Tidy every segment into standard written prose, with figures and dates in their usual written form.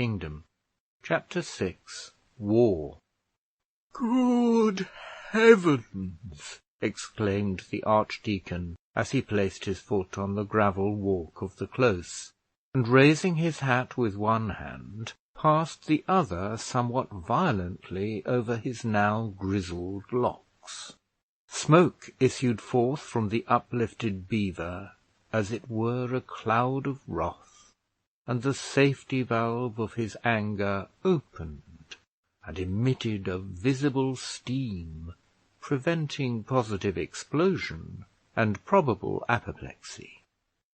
kingdom. Chapter 6. War. "Good heavens!" exclaimed the archdeacon, as he placed his foot on the gravel walk of the close, and raising his hat with one hand, passed the other somewhat violently over his now grizzled locks. Smoke issued forth from the uplifted beaver as it were a cloud of wrath, and the safety valve of his anger opened and emitted a visible steam, preventing positive explosion and probable apoplexy.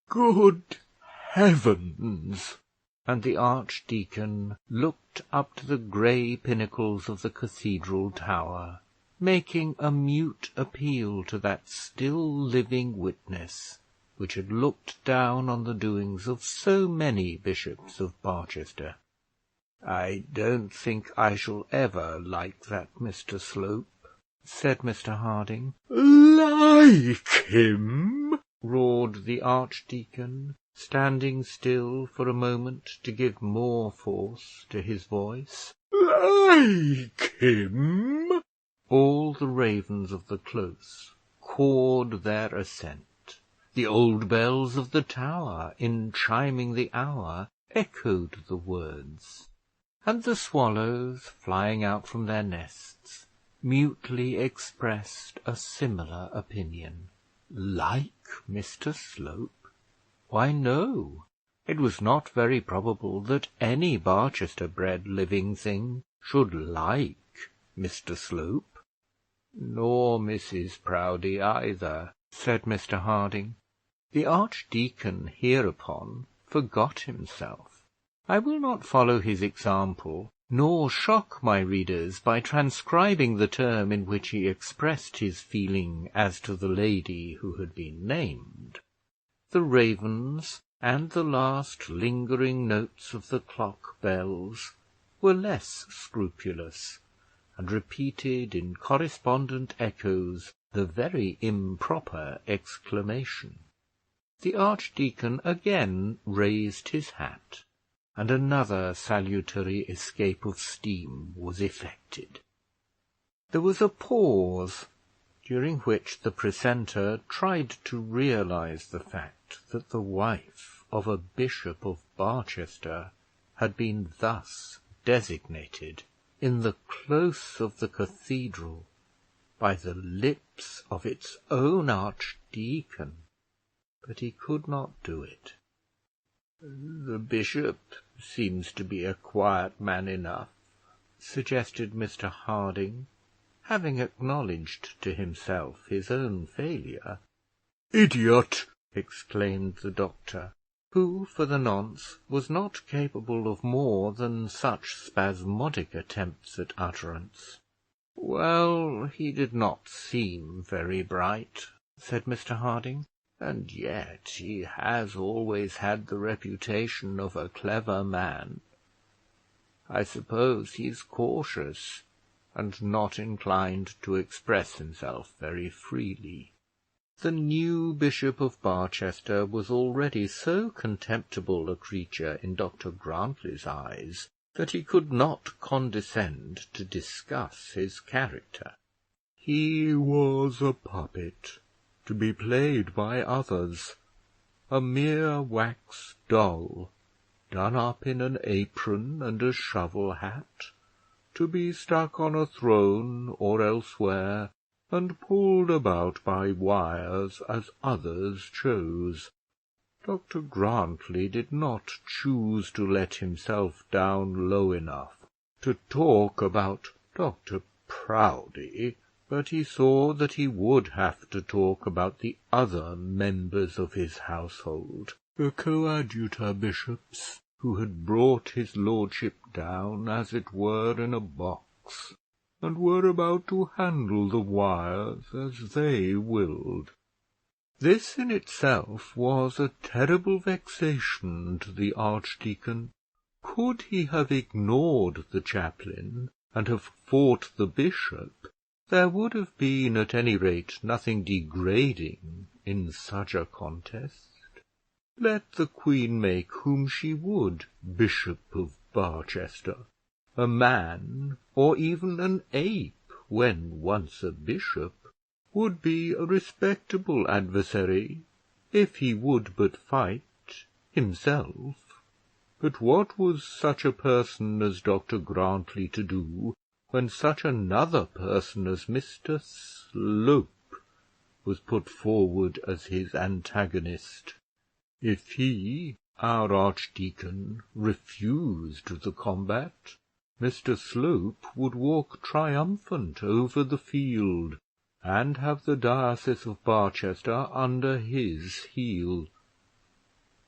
"Good heavens!" And the archdeacon looked up to the grey pinnacles of the cathedral tower, making a mute appeal to that still living witness which had looked down on the doings of so many bishops of Barchester. "I don't think I shall ever like that Mr Slope," said Mr Harding. "Like him!" roared the archdeacon, standing still for a moment to give more force to his voice. "Like him!" All the ravens of the close cawed their assent. The old bells of the tower, in chiming the hour, echoed the words, and the swallows, flying out from their nests, mutely expressed a similar opinion. Like Mr Slope? Why, no. It was not very probable that any Barchester-bred living thing should like Mr Slope. "Nor Mrs Proudie either," said Mr Harding. The archdeacon hereupon forgot himself. I will not follow his example, nor shock my readers by transcribing the term in which he expressed his feeling as to the lady who had been named. The ravens and the last lingering notes of the clock bells were less scrupulous, and repeated in correspondent echoes the very improper exclamation. The archdeacon again raised his hat, and another salutary escape of steam was effected. There was a pause, during which the precentor tried to realize the fact that the wife of a bishop of Barchester had been thus designated in the close of the cathedral by the lips of its own archdeacon, but he could not do it. "The bishop seems to be a quiet man enough," suggested Mr Harding, having acknowledged to himself his own failure. "Idiot!" exclaimed the doctor, who, for the nonce, was not capable of more than such spasmodic attempts at utterance. "Well, he did not seem very bright," said Mr Harding, "and yet he has always had the reputation of a clever man. I suppose he's cautious, and not inclined to express himself very freely." The new Bishop of Barchester was already so contemptible a creature in Dr Grantly's eyes that he could not condescend to discuss his character. He was a puppet, to be played by others, a mere wax doll, done up in an apron and a shovel hat, to be stuck on a throne or elsewhere, and pulled about by wires as others chose. Dr Grantly did not choose to let himself down low enough to talk about Dr Proudie, but he saw that he would have to talk about the other members of his household, the coadjutor bishops, who had brought his lordship down, as it were, in a box, and were about to handle the wires as they willed. This in itself was a terrible vexation to the archdeacon. Could he have ignored the chaplain and have fought the bishop, there would have been at any rate nothing degrading in such a contest. Let the Queen make whom she would Bishop of Barchester. A man, or even an ape, when once a bishop, would be a respectable adversary, if he would but fight himself. But what was such a person as Dr. Grantly to do when such another person as Mr. Slope was put forward as his antagonist? If he, our archdeacon, refused the combat, Mr. Slope would walk triumphant over the field, and have the diocese of Barchester under his heel.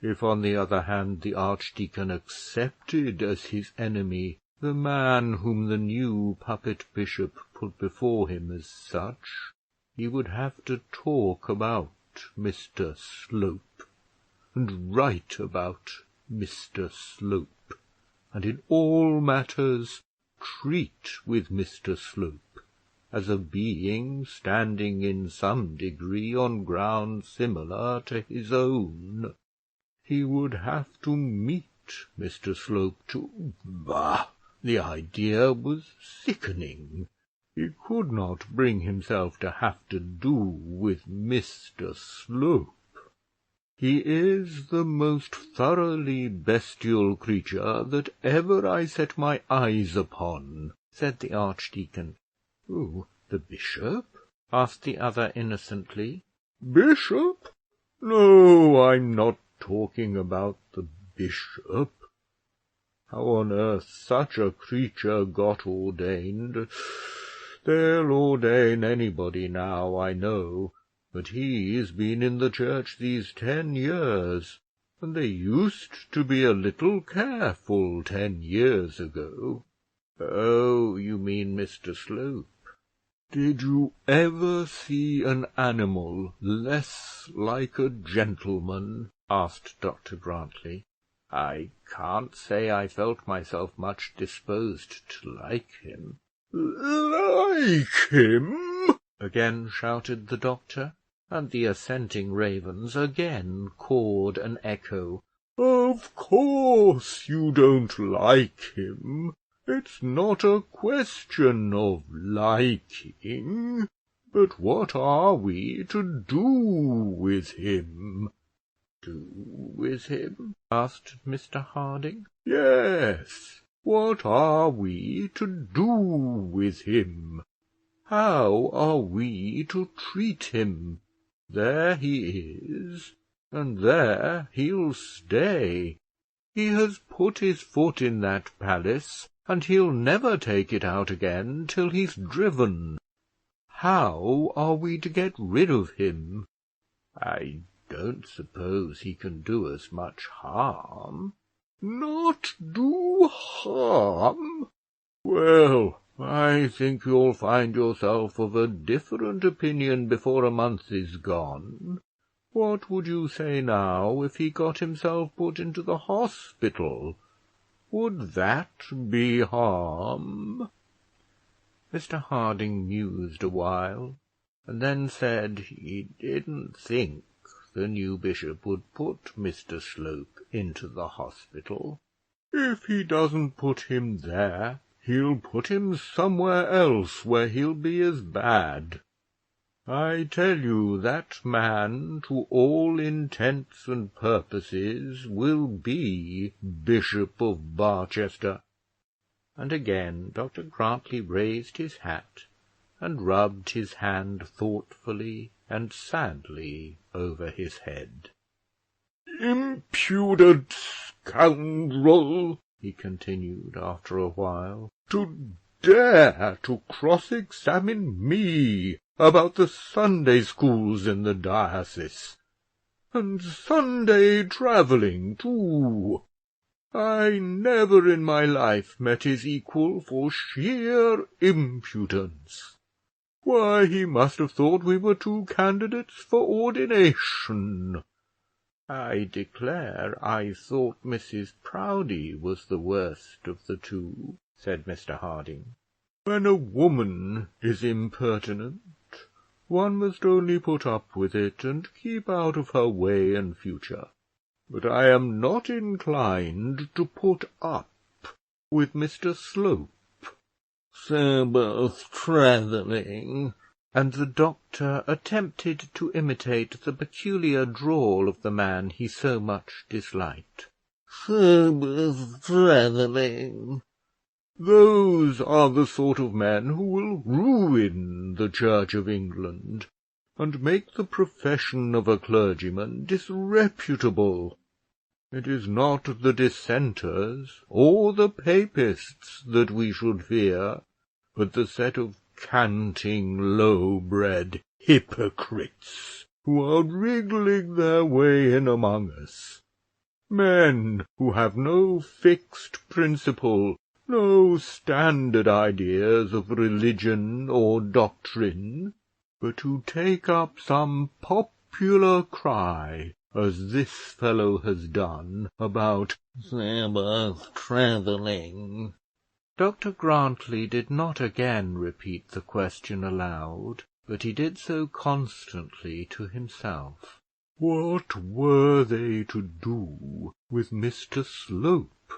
If, on the other hand, the archdeacon accepted as his enemy the man whom the new puppet bishop put before him as such, he would have to talk about Mr. Slope, and write about Mr. Slope, and in all matters treat with Mr. Slope as a being standing in some degree on ground similar to his own. He would have to meet Mr. Slope to... Bah! The idea was sickening. He could not bring himself to have to do with Mr. Slope. He is the most thoroughly bestial creature that ever I set my eyes upon, said the archdeacon. Who, the bishop? Asked the other innocently. Bishop? No, I'm not talking about the bishop. How on earth such a creature got ordained, they'll ordain anybody now, I know, but he's been in the church these 10 years, and they used to be a little careful 10 years ago. Oh, you mean Mr. Slope? Did you ever see an animal less like a gentleman? Asked Dr. Grantly. I can't say I felt myself much disposed to like him. Like him? Again shouted the doctor, and the assenting ravens again cawed an echo. Of course you don't like him. It's not a question of liking, but what are we to do with him? Do with him? Asked Mr. Harding. Yes, what are we to do with him? How are we to treat him? There he is, and there he'll stay. He has put his foot in that palace, and he'll never take it out again till he's driven. How are we to get rid of him? I don't suppose he can do us much harm. Not do harm? Well, I think you'll find yourself of a different opinion before a month is gone. What would you say now if he got himself put into the hospital? Would that be harm? Mr. Harding mused a while, and then said he didn't think the new bishop would put Mr. Slope into the hospital. If he doesn't put him there, he'll put him somewhere else where he'll be as bad. I tell you, that man, to all intents and purposes, will be Bishop of Barchester. And again Dr. Grantly raised his hat, and rubbed his hand thoughtfully and sadly over his head. Impudent scoundrel, he continued after a while, to dare to cross-examine me about the Sunday schools in the diocese, and Sunday travelling too. I never in my life met his equal for sheer impudence. Why, he must have thought we were two candidates for ordination. I declare I thought Mrs. Proudie was the worst of the two, said Mr. Harding. When a woman is impertinent, one must only put up with it and keep out of her way in future. But I am not inclined to put up with Mr Slope. Sabbath travelling. And the doctor attempted to imitate the peculiar drawl of the man he so much disliked. Sabbath travelling. Those are the sort of men who will ruin the Church of England, and make the profession of a clergyman disreputable. It is not the dissenters or the papists that we should fear, but the set of canting, low-bred hypocrites who are wriggling their way in among us. Men who have no fixed principle, no standard ideas of religion or doctrine, but who take up some popular cry, as this fellow has done, about Sabbath travelling. Dr Grantly did not again repeat the question aloud, but he did so constantly to himself. What were they to do with Mr Slope?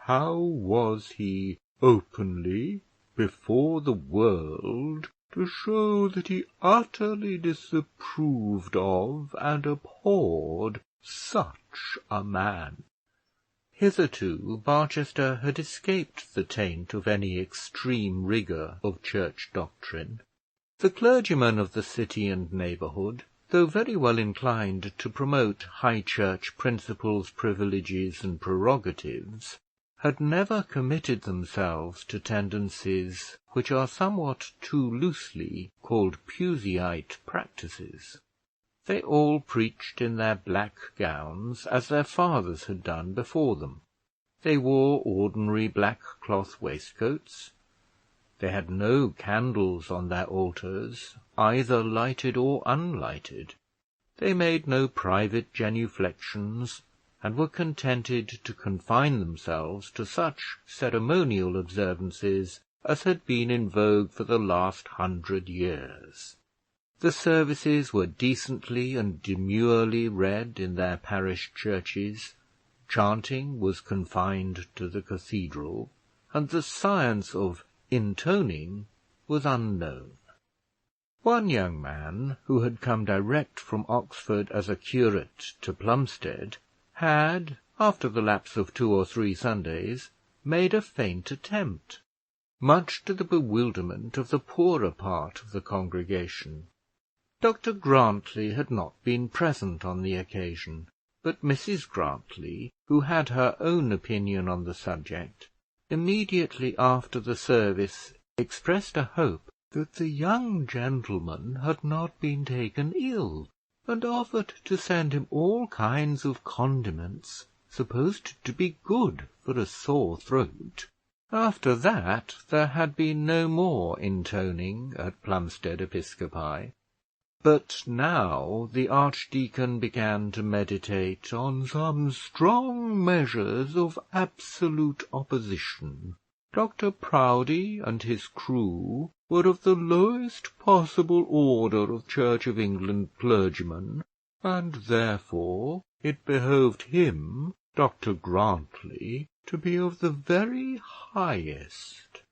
How was he openly, before the world, to show that he utterly disapproved of and abhorred such a man? Hitherto Barchester had escaped the taint of any extreme rigour of church doctrine. The clergymen of the city and neighbourhood, though very well inclined to promote high church principles, privileges, and prerogatives, had never committed themselves to tendencies which are somewhat too loosely called Puseyite practices. They all preached in their black gowns, as their fathers had done before them. They wore ordinary black cloth waistcoats. They had no candles on their altars, either lighted or unlighted. They made no private genuflections, and were contented to confine themselves to such ceremonial observances as had been in vogue for the last 100 years. The services were decently and demurely read in their parish churches, chanting was confined to the cathedral, and the science of intoning was unknown. One young man, who had come direct from Oxford as a curate to Plumstead, had, after the lapse of 2 or 3 Sundays, made a faint attempt, much to the bewilderment of the poorer part of the congregation. Dr Grantly had not been present on the occasion, but Mrs Grantly, who had her own opinion on the subject, immediately after the service expressed a hope that the young gentleman had not been taken ill, and offered to send him all kinds of condiments supposed to be good for a sore throat. After that there had been no more intoning at Plumstead Episcopi. But now the archdeacon began to meditate on some strong measures of absolute opposition. Dr Proudie and his crew were of the lowest possible order of Church of England clergymen, and therefore it behoved him, Dr Grantly, to be of the very highest.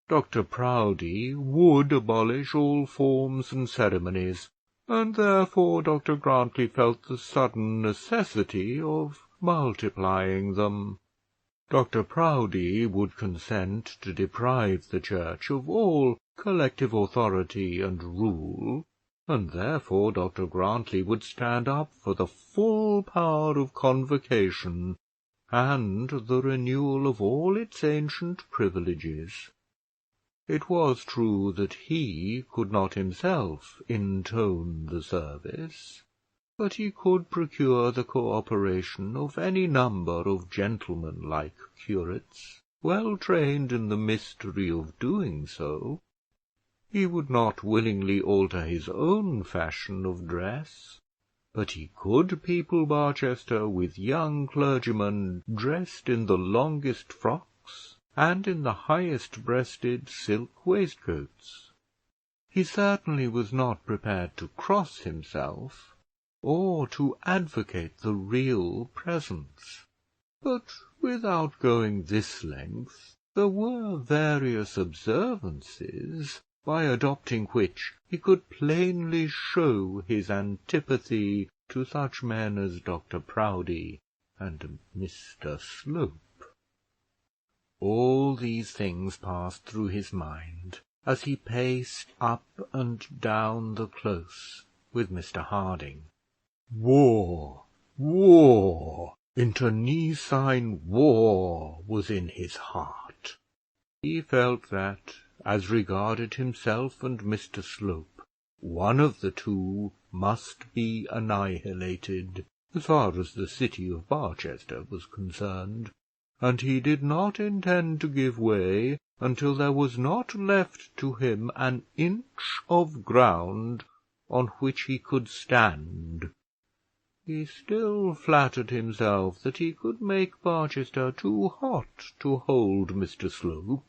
Dr Proudie would abolish all forms and ceremonies, and therefore Dr Grantly felt the sudden necessity of multiplying them. Dr Proudie would consent to deprive the church of all collective authority and rule, and therefore Dr Grantly would stand up for the full power of convocation and the renewal of all its ancient privileges. It was true that he could not himself intone the service, but he could procure the co-operation of any number of gentleman-like curates, well trained in the mystery of doing so. He would not willingly alter his own fashion of dress, but he could people Barchester with young clergymen dressed in the longest frocks and in the highest-breasted silk waistcoats. He certainly was not prepared to cross himself, or to advocate the real presence. But without going this length, there were various observances, by adopting which he could plainly show his antipathy to such men as Dr Proudie and Mr Slope. All these things passed through his mind as he paced up and down the close with Mr Harding. War, war, internecine war was in his heart. He felt that, as regarded himself and Mr Slope, one of the two must be annihilated as far as the city of Barchester was concerned, and he did not intend to give way until there was not left to him an inch of ground on which he could stand. He still flattered himself that he could make Barchester too hot to hold Mr Slope,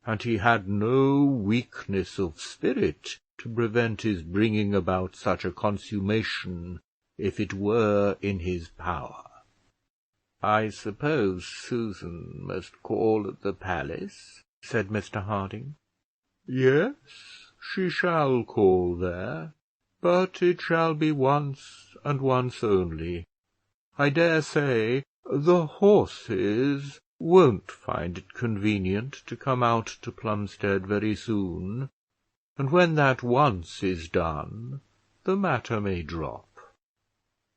and he had no weakness of spirit to prevent his bringing about such a consummation if it were in his power. "I suppose Susan must call at the palace?" said Mr Harding. "Yes, she shall call there, but it shall be once and once only. I dare say the horses won't find it convenient to come out to Plumstead very soon, and when that once is done, the matter may drop.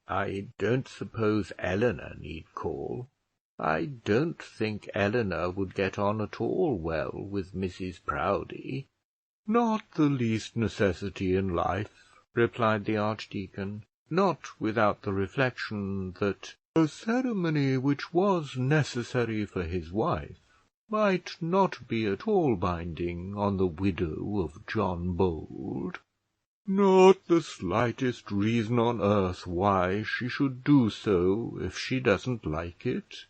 I don't suppose Eleanor need call. I don't think Eleanor would get on at all well with Mrs Proudie." "Not the least necessity in life," replied the archdeacon, not without the reflection that a ceremony which was necessary for his wife might not be at all binding on the widow of John Bold. "Not the slightest reason on earth why she should do so if she doesn't like it.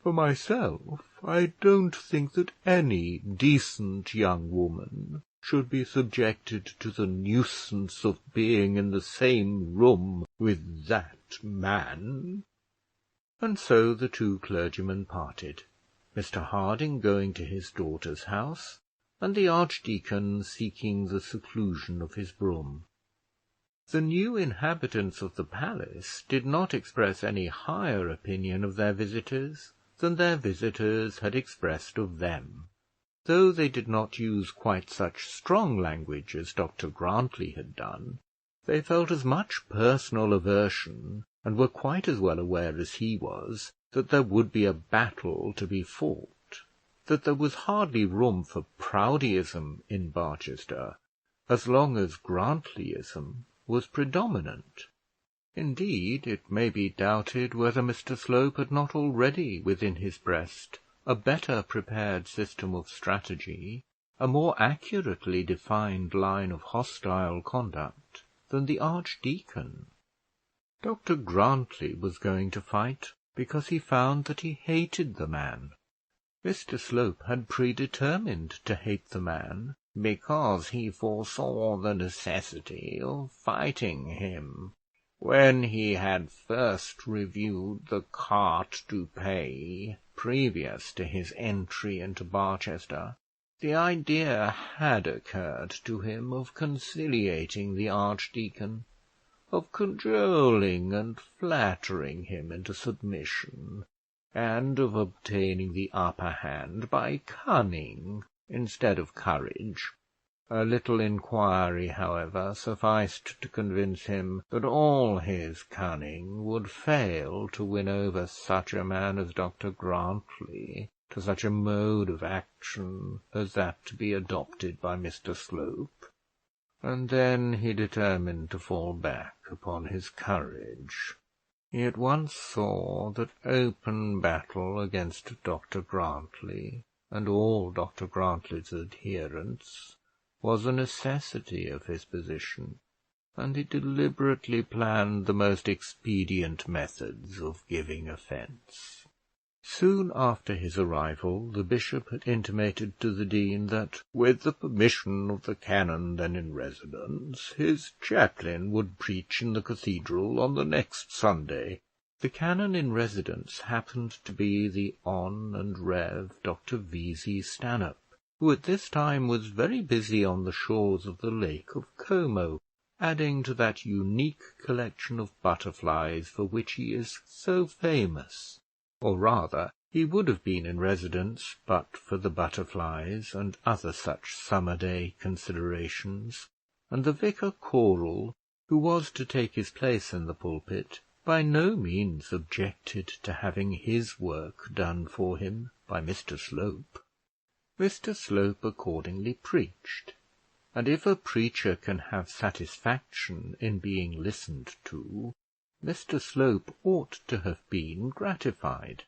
For myself, I don't think that any decent young woman should be subjected to the nuisance of being in the same room with that man." And so the two clergymen parted, Mr Harding going to his daughter's house, and the archdeacon seeking the seclusion of his brougham. The new inhabitants of the palace did not express any higher opinion of their visitors than their visitors had expressed of them, though they did not use quite such strong language as Dr Grantly had done. They felt as much personal aversion, and were quite as well aware as he was that there would be a battle to be fought, that there was hardly room for Proudieism in Barchester as long as Grantlyism was predominant. Indeed, it may be doubted whether Mr Slope had not already within his breast a better prepared system of strategy, a more accurately defined line of hostile conduct than the archdeacon. Dr Grantly was going to fight because he found that he hated the man. Mr Slope had predetermined to hate the man because he foresaw the necessity of fighting him. When he had first reviewed the carte du pays previous to his entry into Barchester, the idea had occurred to him of conciliating the archdeacon, of cajoling and flattering him into submission, and of obtaining the upper hand by cunning instead of courage. A little inquiry, however, sufficed to convince him that all his cunning would fail to win over such a man as Dr Grantly to such a mode of action as that to be adopted by Mr Slope, and then he determined to fall back upon his courage. He at once saw that open battle against Dr Grantly and all Dr Grantly's adherents was a necessity of his position, and he deliberately planned the most expedient methods of giving offence. Soon after his arrival, the bishop had intimated to the dean that, with the permission of the canon then in residence, his chaplain would preach in the cathedral on the next Sunday, The canon in residence happened to be the Hon. and Rev. Dr. V.Z. Stanhope, who at this time was very busy on the shores of the Lake of Como, adding to that unique collection of butterflies for which he is so famous. Or rather, he would have been in residence but for the butterflies and other such summer-day considerations, and the vicar choral, who was to take his place in the pulpit, by no means objected to having his work done for him by Mr. Slope. Mr. Slope accordingly preached, and if a preacher can have satisfaction in being listened to, Mr. Slope ought to have been gratified.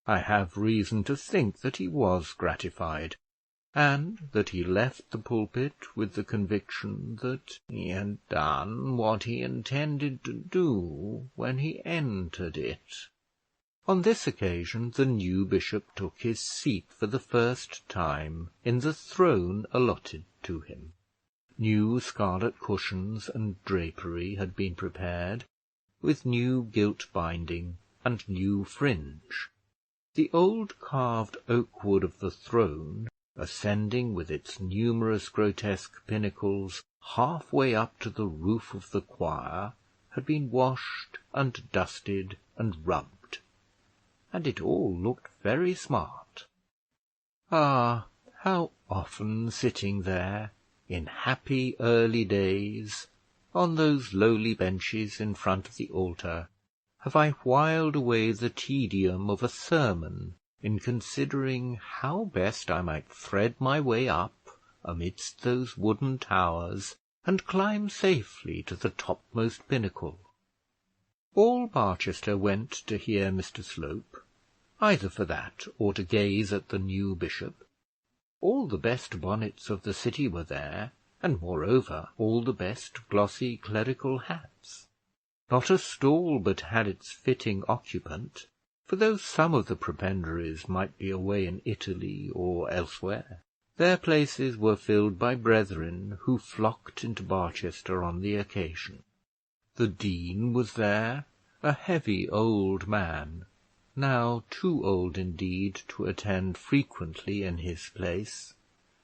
I have reason to think that he was gratified, and that he left the pulpit with the conviction that he had done what he intended to do when he entered it. On this occasion the new bishop took his seat for the first time in the throne allotted to him. New scarlet cushions and drapery had been prepared, with new gilt binding and new fringe. The old carved oak wood of the throne, ascending with its numerous grotesque pinnacles half-way up to the roof of the choir, had been washed and dusted and rubbed, and it all looked very smart. Ah, how often, sitting there, in happy early days, on those lowly benches in front of the altar, have I whiled away the tedium of a sermon in considering how best I might thread my way up amidst those wooden towers and climb safely to the topmost pinnacle. All Barchester went to hear Mr. Slope, either for that or to gaze at the new bishop. All the best bonnets of the city were there, and moreover all the best glossy clerical hats. Not a stall but had its fitting occupant, for though some of the prebendaries might be away in Italy or elsewhere, their places were filled by brethren who flocked into Barchester on the occasion. The dean was there, a heavy old man, now too old indeed to attend frequently in his place,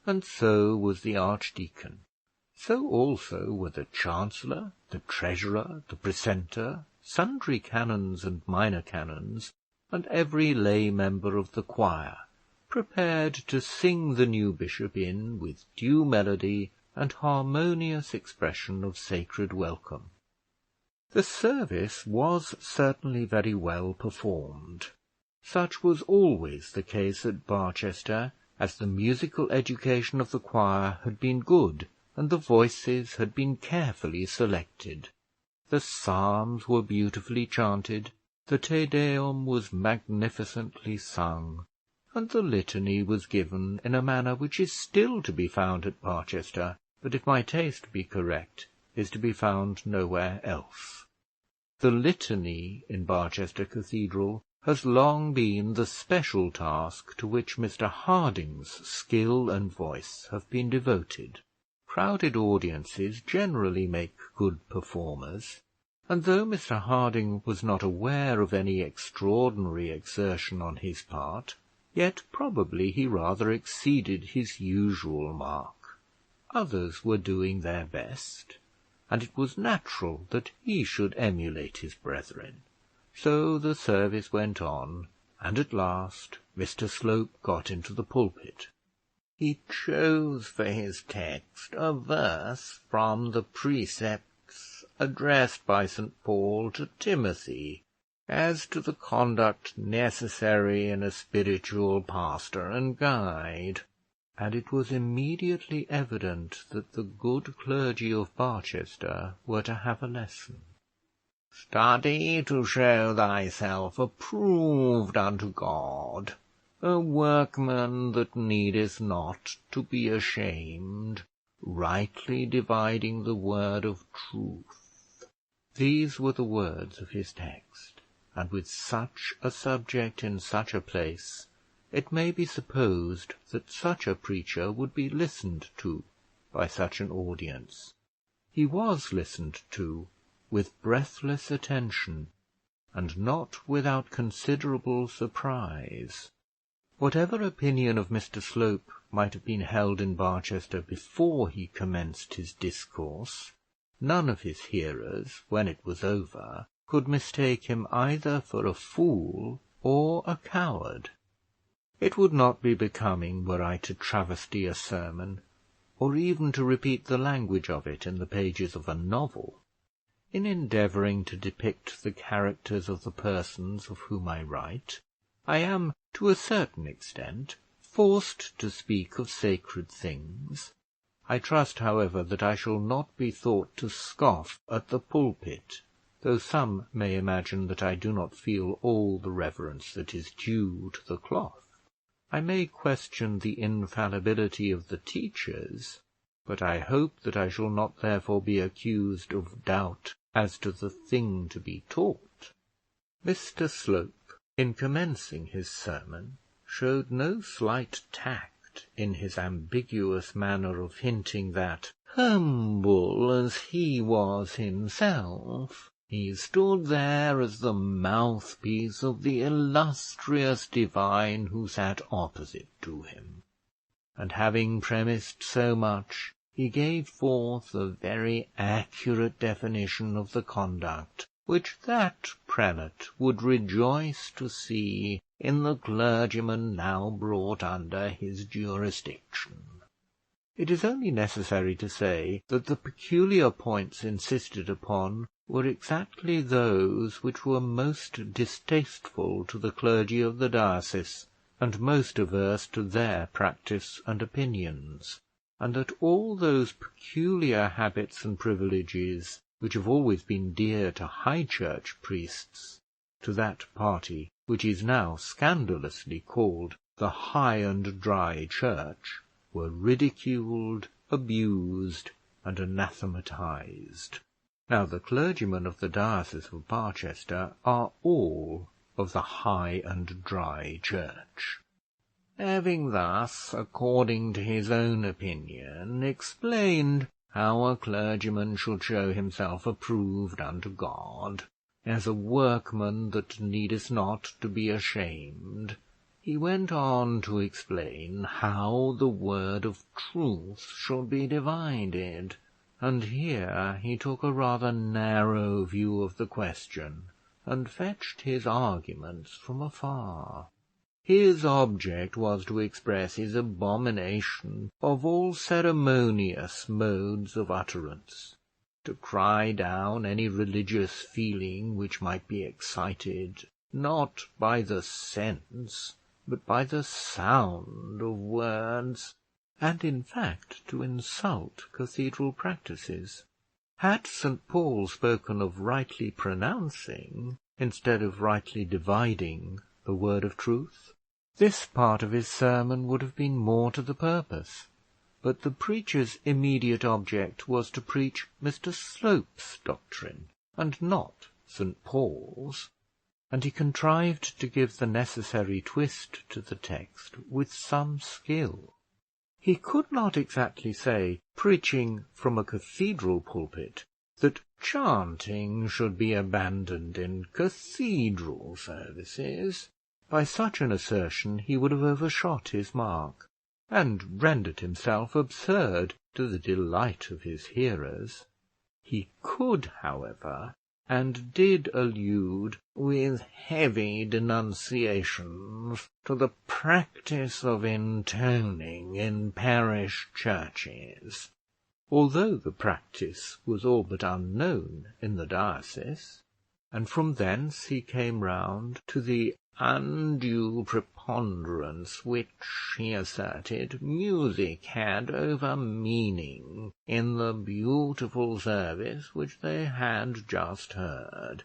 and so was the archdeacon. So also were the chancellor, the treasurer, the precentor, sundry canons and minor canons, and every lay member of the choir, prepared to sing the new bishop in with due melody and harmonious expression of sacred welcome. The service was certainly very well performed. Such was always the case at Barchester, as the musical education of the choir had been good, and the voices had been carefully selected. The psalms were beautifully chanted, the Te Deum was magnificently sung, and the litany was given in a manner which is still to be found at Barchester, but if my taste be correct, is to be found nowhere else. The litany in Barchester Cathedral has long been the special task to which Mr. Harding's skill and voice have been devoted. Crowded audiences generally make good performers, and though Mr. Harding was not aware of any extraordinary exertion on his part, yet probably he rather exceeded his usual mark. Others were doing their best, and it was natural that he should emulate his brethren. So the service went on, and at last Mr. Slope got into the pulpit. He chose for his text a verse from the precepts addressed by St. Paul to Timothy, as to the conduct necessary in a spiritual pastor and guide, and it was immediately evident that the good clergy of Barchester were to have a lesson. Study to show thyself approved unto God, a workman that needeth not to be ashamed, rightly dividing the word of truth. These were the words of his text, and with such a subject in such a place, it may be supposed that such a preacher would be listened to by such an audience. He was listened to with breathless attention, and not without considerable surprise. Whatever opinion of Mr Slope might have been held in Barchester before he commenced his discourse, none of his hearers, when it was over, could mistake him either for a fool or a coward. It would not be becoming were I to travesty a sermon, or even to repeat the language of it in the pages of a novel. In endeavouring to depict the characters of the persons of whom I write, I am, to a certain extent, forced to speak of sacred things. I trust, however, that I shall not be thought to scoff at the pulpit, though some may imagine that I do not feel all the reverence that is due to the cloth. I may question the infallibility of the teachers, but I hope that I shall not therefore be accused of doubt as to the thing to be taught. Mr Slope, in commencing his sermon, showed no slight tact in his ambiguous manner of hinting that, humble as he was himself, he stood there as the mouthpiece of the illustrious divine who sat opposite to him; and having premised so much, he gave forth a very accurate definition of the conduct which that prelate would rejoice to see in the clergyman now brought under his jurisdiction. It is only necessary to say that the peculiar points insisted upon were exactly those which were most distasteful to the clergy of the diocese, and most averse to their practice and opinions, and that all those peculiar habits and privileges which have always been dear to high church priests, to that party which is now scandalously called the high and dry church, were ridiculed, abused, and anathematized. Now, the clergymen of the diocese of Barchester are all of the high and dry church. Having thus, according to his own opinion, explained how a clergyman should show himself approved unto God, as a workman that needeth not to be ashamed, he went on to explain how the word of truth should be divided, and here he took a rather narrow view of the question, and fetched his arguments from afar. His object was to express his abomination of all ceremonious modes of utterance, to cry down any religious feeling which might be excited, not by the sense, but by the sound of words, and in fact to insult cathedral practices. Had St Paul spoken of rightly pronouncing, instead of rightly dividing, the word of truth, this part of his sermon would have been more to the purpose; but the preacher's immediate object was to preach Mr Slope's doctrine, and not St Paul's, and he contrived to give the necessary twist to the text with some skill. He could not exactly say, preaching from a cathedral pulpit, that chanting should be abandoned in cathedral services. By such an assertion he would have overshot his mark, and rendered himself absurd to the delight of his hearers. He could, however, and did allude with heavy denunciations to the practice of intoning in parish churches, although the practice was all but unknown in the diocese, and from thence he came round to the undue preponderance which, he asserted, music had over meaning in the beautiful service which they had just heard.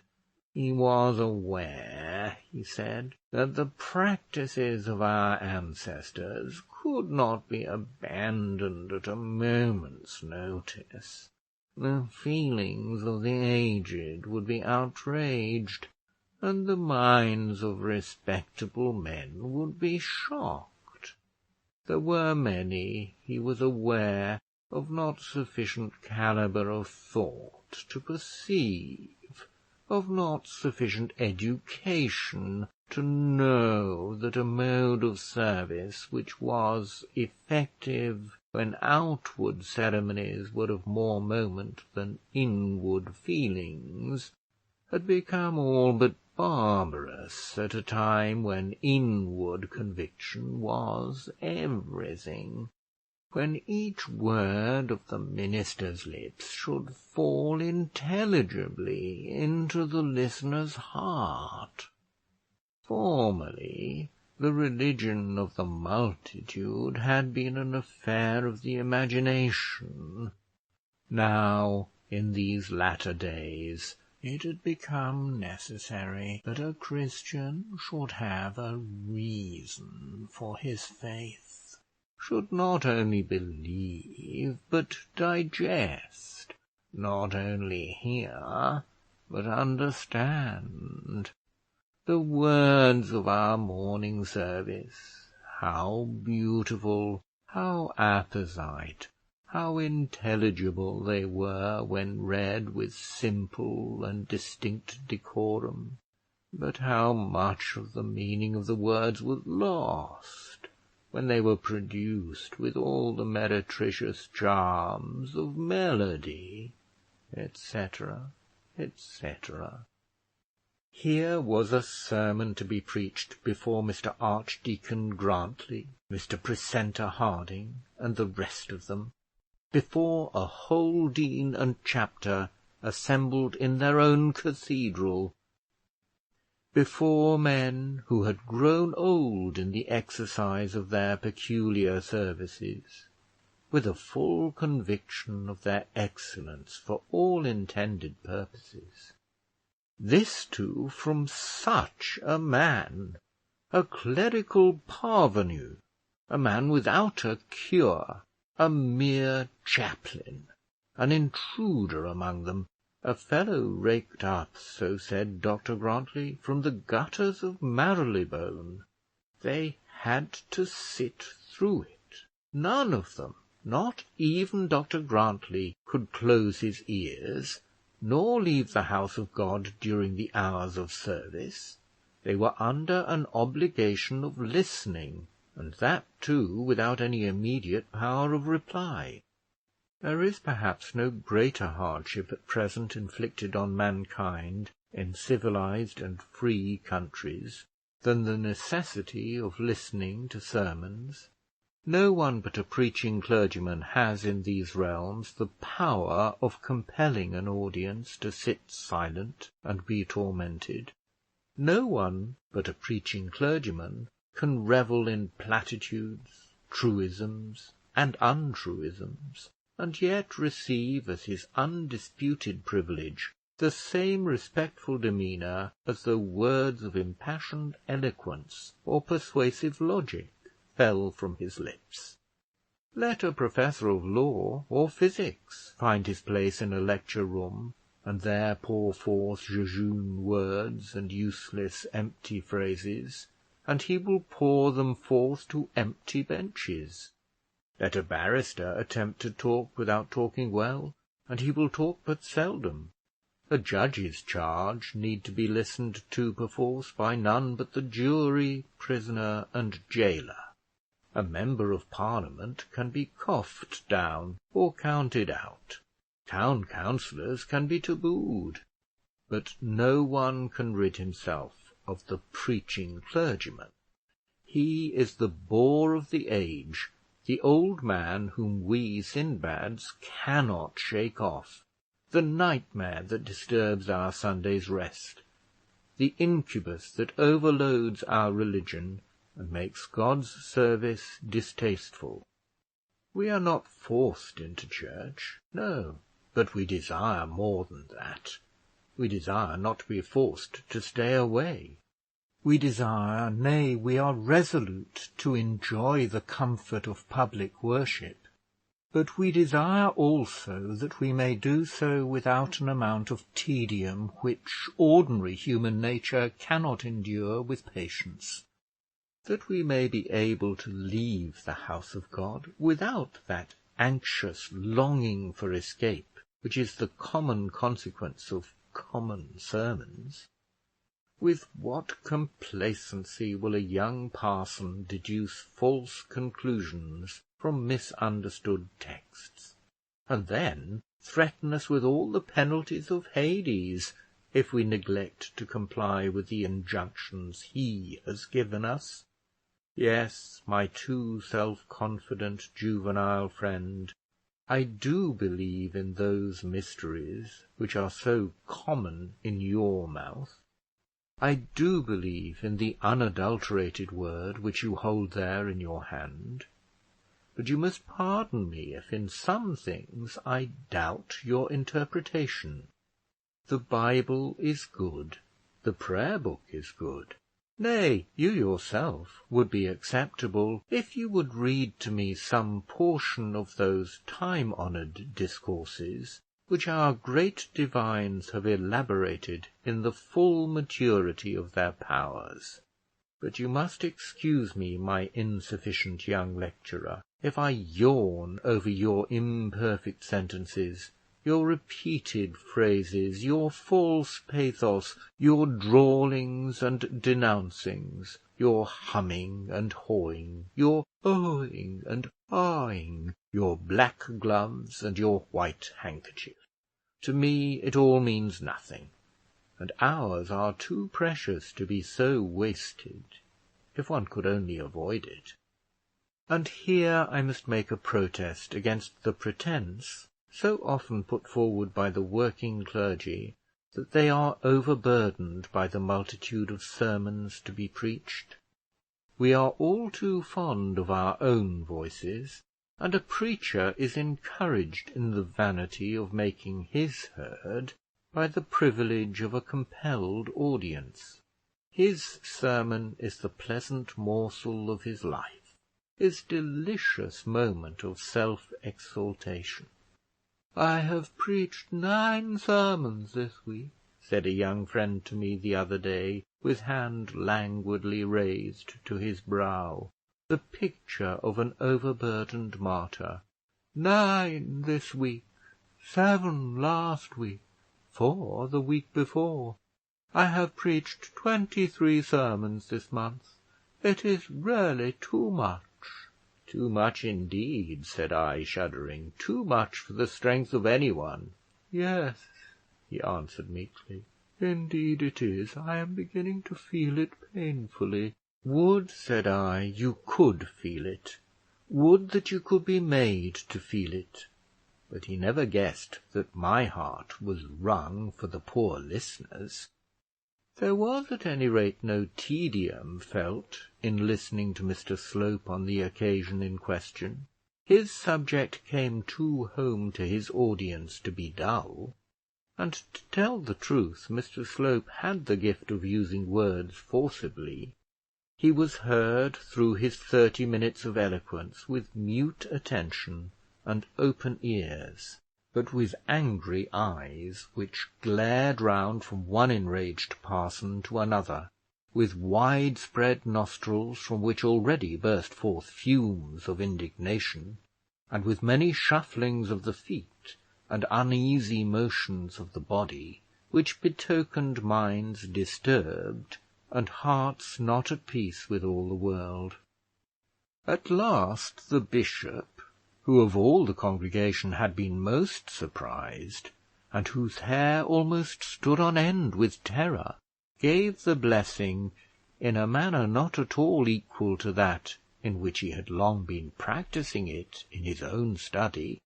He was aware, he said, that the practices of our ancestors could not be abandoned at a moment's notice. The feelings of the aged would be outraged, and the minds of respectable men would be shocked. There were many, he was aware, of not sufficient calibre of thought to perceive of not sufficient education to know that a mode of service which was effective when outward ceremonies were of more moment than inward feelings, had become all but barbarous at a time when inward conviction was everything, when each word of the minister's lips should fall intelligibly into the listener's heart. Formerly, the religion of the multitude had been an affair of the imagination. Now, in these latter days, it had become necessary that a Christian should have a reason for his faith, should not only believe, but digest, not only hear, but understand. The words of our morning service, how beautiful, how apposite, how intelligible they were when read with simple and distinct decorum, but how much of the meaning of the words was lost when they were produced with all the meretricious charms of melody, etc., etc. Here was a sermon to be preached before Mr. Archdeacon Grantly, Mr. Precentor Harding, and the rest of them, before a whole dean and chapter assembled in their own cathedral, before men who had grown old in the exercise of their peculiar services, with a full conviction of their excellence for all intended purposes. This too from such a man, a clerical parvenu, a man without a cure, a mere chaplain, an intruder among them, a fellow raked up, so said Dr. Grantly, from the gutters of Marylebone. They had to sit through it. None of them, not even Dr. Grantly, could close his ears, nor leave the house of God during the hours of service. They were under an obligation of listening, and that too without any immediate power of reply. There is perhaps no greater hardship at present inflicted on mankind in civilized and free countries than the necessity of listening to sermons. No one but a preaching clergyman has in these realms the power of compelling an audience to sit silent and be tormented. No one but a preaching clergyman can revel in platitudes, truisms, and untruisms, and yet receive as his undisputed privilege the same respectful demeanour as though words of impassioned eloquence or persuasive logic fell from his lips. Let a professor of law or physics find his place in a lecture room, and there pour forth jejune words and useless empty phrases, and he will pour them forth to empty benches. Let a barrister attempt to talk without talking well, and he will talk but seldom. A judge's charge need to be listened to perforce by none but the jury, prisoner, and gaoler. A member of Parliament can be coughed down or counted out. Town councillors can be tabooed. But no one can rid himself of the preaching clergyman. He is the bore of the age, the old man whom we Sinbads cannot shake off, the nightmare that disturbs our Sunday's rest, the incubus that overloads our religion and makes God's service distasteful. We are not forced into church, no, but we desire more than that. We desire not to be forced to stay away. We desire, nay, we are resolute to enjoy the comfort of public worship, but we desire also that we may do so without an amount of tedium which ordinary human nature cannot endure with patience, that we may be able to leave the house of God without that anxious longing for escape which is the common consequence of common sermons. With what complacency will a young parson deduce false conclusions from misunderstood texts, and then threaten us with all the penalties of Hades if we neglect to comply with the injunctions he has given us. Yes, my too self-confident juvenile friend, I do believe in those mysteries which are so common in your mouth. I do believe in the unadulterated word which you hold there in your hand. But you must pardon me if in some things I doubt your interpretation. The Bible is good, the prayer book is good. Nay, you yourself would be acceptable if you would read to me some portion of those time-honoured discourses which our great divines have elaborated in the full maturity of their powers. But you must excuse me, my insufficient young lecturer, if I yawn over your imperfect sentences, your repeated phrases, your false pathos, your drawlings and denouncings, your humming and hawing, your ohing and ahing, your black gloves and your white handkerchief. To me it all means nothing, and hours are too precious to be so wasted, if one could only avoid it. And here I must make a protest against the pretence so often put forward by the working clergy, that they are overburdened by the multitude of sermons to be preached. We are all too fond of our own voices, and a preacher is encouraged in the vanity of making his heard by the privilege of a compelled audience. His sermon is the pleasant morsel of his life, his delicious moment of self-exaltation. "I have preached 9 sermons this week," said a young friend to me the other day, with hand languidly raised to his brow, the picture of an overburdened martyr. 9 this week, 7 last week, 4 the week before. I have preached 23 sermons this month. It is really too much." "Too much indeed," said I, shuddering. "Too much for the strength of anyone." "Yes," he answered meekly, "indeed it is. I am beginning to feel it painfully." "Would," said I, "you could feel it. Would that you could be made to feel it." But he never guessed that my heart was wrung for the poor listeners. There was at any rate no tedium felt in listening to Mr Slope on the occasion in question. His subject came too home to his audience to be dull, and, to tell the truth, Mr Slope had the gift of using words forcibly. He was heard through his 30 minutes of eloquence with mute attention and open ears, but with angry eyes which glared round from one enraged parson to another, with wide-spread nostrils from which already burst forth fumes of indignation, and with many shufflings of the feet and uneasy motions of the body, which betokened minds disturbed and hearts not at peace with all the world. At last the bishop, who of all the congregation had been most surprised, and whose hair almost stood on end with terror, gave the blessing in a manner not at all equal to that in which he had long been practicing it in his own study,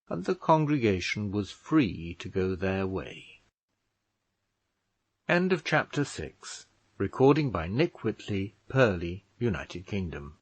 and the congregation was free to go their way. End of chapter 6. Recording by Nick Whitley, Purley, United Kingdom.